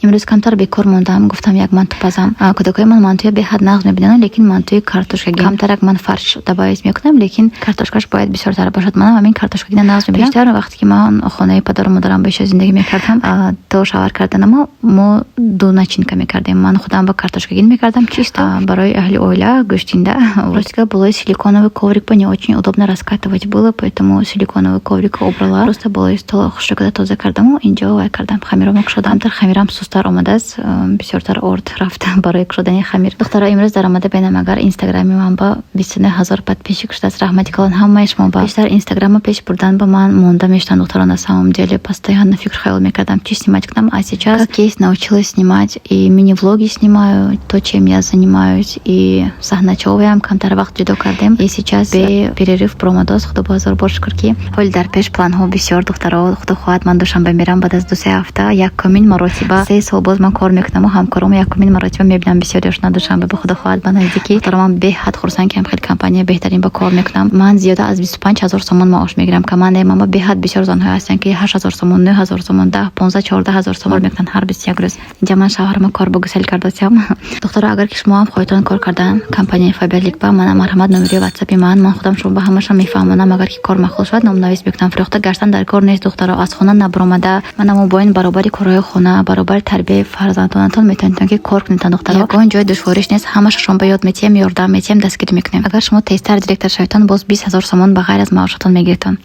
امروز کمتر بیکار موندم، گفتم یک مانتو پزم. کودکای من مانتوی به حد نقض میبینن، لیکن مانتوی کارتوشکگی کمتر یک من فرش دبایش میکنم، لیکن کارتوشکاش باید بسیارتر باشد. من همین کارتوشکگی نقض میبینم. بیشتر وقتی که من خانه پدر و مادرم بهش زندگی میکردم، تو شاور کردن ما دو начинка میکردیم. من خودم با کартошкагин میکردم чисто برای اهل оля гостинда. Просто было силиконовый коврик, мне очень удобно раскатывать было, поэтому силиконовый коврик убрала. Просто было из того, что когда тоза кардам, инжа вай кардам. Хамиром шудам, тар хамирам сустар омадас, бисёртар орд рафт барои кушодани хамир. Духтара имрӯз дар омада бинам, агар инстаграми ман ба 29000 подписчик шудааст. Rahmati калон ҳамаи шумо ба бештар инстаграма пеш бурдан ба ман монда мештанд. Духтара на самом деле постоянно фикр хаёл мекардам чи снимать к нам, а сейчас как есть научилась снимать и мини-влоги снимаю, то, чем я занимаюсь, и сахначёваям камтар вақт ҷудо кардем. И сейчас бе перерыв промодоз худо бозор бор шукр ки ҳоли дар пеш планҳо бисёр. Духтаро худо хоҳад ман душанбе мирам баъд аз 2-3 ҳафта якумин маротиба 3 сол боз ман кор мекунам. ҳамкорам якумин маротиба мебинам бисёриашона душанбе. Ба худо хоҳад ба наздики духтаро ман беҳад хурсанд ки хеле компания беҳтарин ба кор мекунам. Ман зиёда аз 25000 сомон маош мегирам. Командаи ман ба беҳад бисёр зонҳое ҳастанд ки 8000 сомон, 9000 сомон, 10, 15, 14000 сомон мекунанд ҳар 21 рӯз. инҷа ман шавҳарама кор ба гусел кардотиам. духтаро агар ки шумо ҳам хоҳитон кор кардан компанияи Faberlic ба ман марҳамат номери WhatsApp-и ман худам шумо ба ҳамаашон мефаҳмонам. агар ки кор махлул шавад номнавис мекунам. фирохта гаштан дар кор нест духтаро. аз хона набаромада ман мобоин баробари корҳои хона, баробари тарбияи фарзандонатон метавонед ки кор кунед. духтаро ягон ҷои душвориш нест. ҳамаашон ба ёд метиҳем, ёрдам метиҳем, дастгирӣ мекунем. агар шумо тезтар директор шаведтон боз 20000 сомон ба ғайр аз маошатон мегиритон.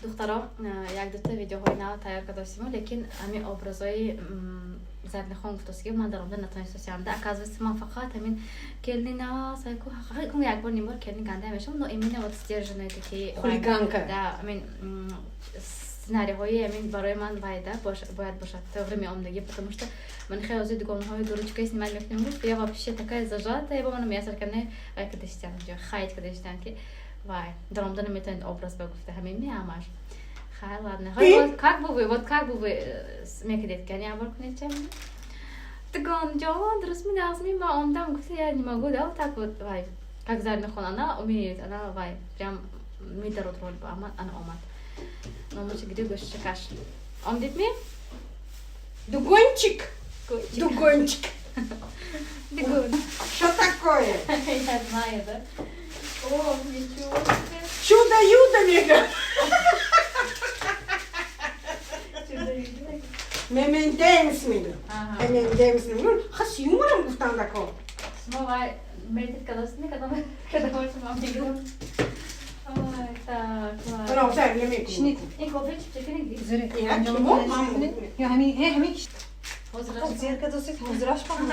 духтаро як дута видеоҳои нав тайёр кардастимо, лекин ҳамин образҳои зарнихон гуфтасиги ман дар омда натонистасиам. да оказывается ман фақат ҳамин келнина сайку ҳақиқатан як бор нимбор келнин ганда мешам, но именно вот сдержанная такие хулиганка. да ҳамин сценарийҳои ҳамин барои ман вайда бояд бошад таврими омдагӣ, потому что ман хеле зуд дугонҳои дурочкаи снимать мекунем. я вообще такая зажатая, ба ман меясар ки не вай кадештан ҷо хайт кадештан ки вай дар омда наметавонед образ бегуфта ҳамин меамаш. Хай, ладно. Как бы вы мекидед ки я бор кунед чам? Тагон ҷон дуруст меназми ма ондам гуфта я не могу, да вот так вот вай как зарнихон она умеет, она вай прям медарод роль ба она омад. Но мы где гуще каш. Омдит ми? Дугончик. Дугончик. Дугон. Что такое? Я знаю, да. О, ничего себе. Чудо-юдо мега. Мементенс мега. Мементенс мега. Хас юморам гуфтан дако. Смовай медит кадасни когда больше мам миграм. Ой, так, ладно. Ну, все, не мега. Шнит. И кофе чекинг ди. Я чему? Маму. Я همین Возраст. زیر که دوست حضورش کنم